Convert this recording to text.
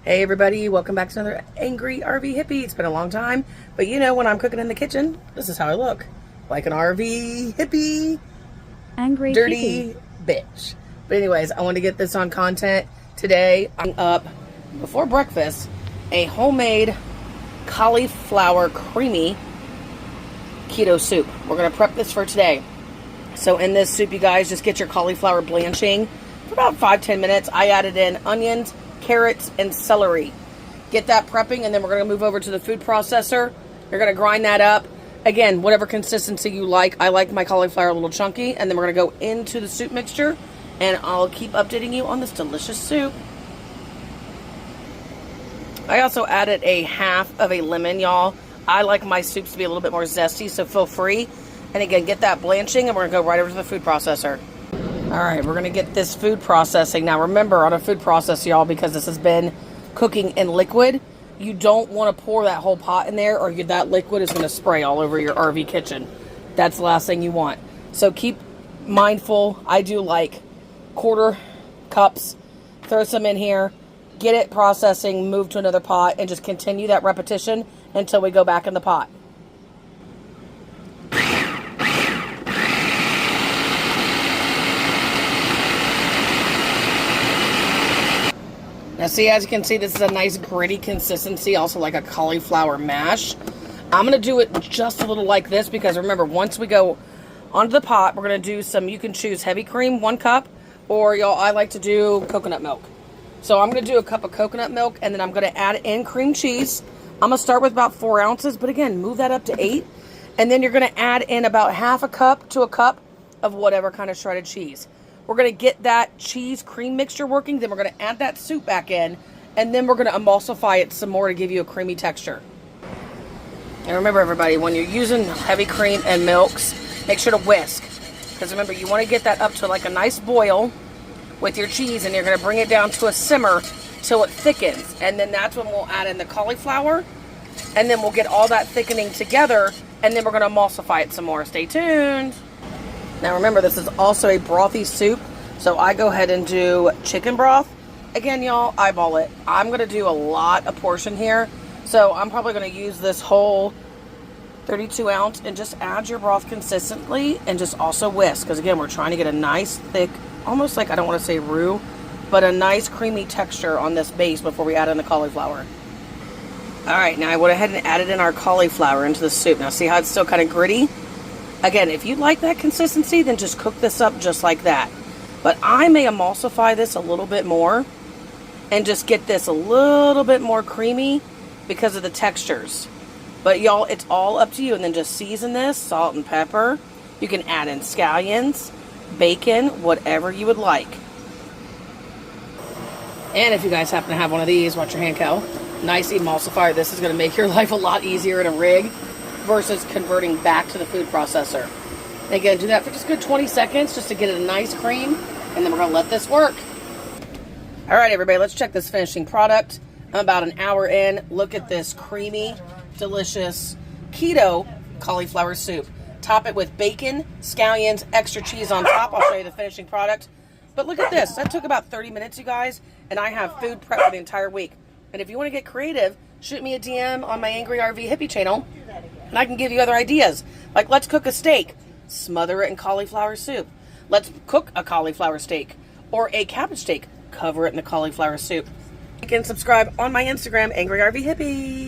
Hey everybody, welcome back to another Angry RV Hippie. It's been a long time, but you know when I'm cooking in the kitchen, this is how I look. Like an RV hippie. Angry dirty hippie. Bitch. But anyways, I want to get this on content. Today, I'm up before breakfast, a homemade cauliflower creamy keto soup. We're going to prep this for today. So in this soup, you guys, just get your cauliflower blanching for about 5-10 minutes. I added in onions, carrots, and celery. Get that prepping, and then we're going to move over to the food processor. You're going to grind that up. Again, whatever consistency you like. I like my cauliflower a little chunky, and then we're going to go into the soup mixture, and I'll keep updating you on this delicious soup. I also added a half of a lemon, y'all. I like my soups to be a little bit more zesty, so feel free. And again, get that blanching, and we're going to go right over to the food processor. All right, we're going to get this food processing. Now, remember, on a food processor, y'all, because this has been cooking in liquid, you don't want to pour that whole pot in there, or that liquid is going to spray all over your RV kitchen. That's the last thing you want. So keep mindful. I do like quarter cups. Throw some in here. Get it processing, move to another pot, and just continue that repetition until we go back in the pot. Now see, as you can see, this is a nice gritty consistency, also like a cauliflower mash. I'm going to do it just a little like this because remember, once we go onto the pot, we're going to do some, you can choose heavy cream, 1 cup, or y'all, I like to do coconut milk. So I'm going to do a cup of coconut milk, and then I'm going to add in cream cheese. I'm going to start with about 4 ounces, but again, move that up to 8. And then you're going to add in about half a cup to a cup of whatever kind of shredded cheese. We're going to get that cheese cream mixture working. Then we're going to add that soup back in. And then we're going to emulsify it some more to give you a creamy texture. And remember, everybody, when you're using heavy cream and milks, make sure to whisk. Because remember, you want to get that up to like a nice boil with your cheese. And you're going to bring it down to a simmer till it thickens. And then that's when we'll add in the cauliflower. And then we'll get all that thickening together. And then we're going to emulsify it some more. Stay tuned. Now remember, this is also a brothy soup, so I go ahead and do chicken broth. Again, y'all, eyeball it. I'm going to do a lot of portion here, so I'm probably going to use this whole 32 ounce and just add your broth consistently and just also whisk, because again, we're trying to get a nice thick, almost like, I don't want to say roux, but a nice creamy texture on this base before we add in the cauliflower. Alright, now I went ahead and added in our cauliflower into the soup. Now see how it's still kind of gritty? Again, if you like that consistency, then just cook this up just like that. But I may emulsify this a little bit more and just get this a little bit more creamy because of the textures. But y'all, it's all up to you. And then just season this, salt and pepper. You can add in scallions, bacon, whatever you would like. And if you guys happen to have one of these, watch your hand, Kel. Nice emulsifier. This is going to make your life a lot easier in a rig versus converting back to the food processor. And again, do that for just a good 20 seconds just to get a nice cream, and then we're going to let this work. All right, everybody, let's check this finishing product. I'm about an hour in. Look at this creamy, delicious keto cauliflower soup. Top it with bacon, scallions, extra cheese on top. I'll show you the finishing product. But look at this. That took about 30 minutes, you guys, and I have food prep for the entire week. And if you want to get creative, shoot me a DM on my Angry RV Hippie channel, and I can give you other ideas. Like, let's cook a steak. Smother it in cauliflower soup. Let's cook a cauliflower steak. Or a cabbage steak. Cover it in the cauliflower soup. You can subscribe on my Instagram, Angry RV Hippie.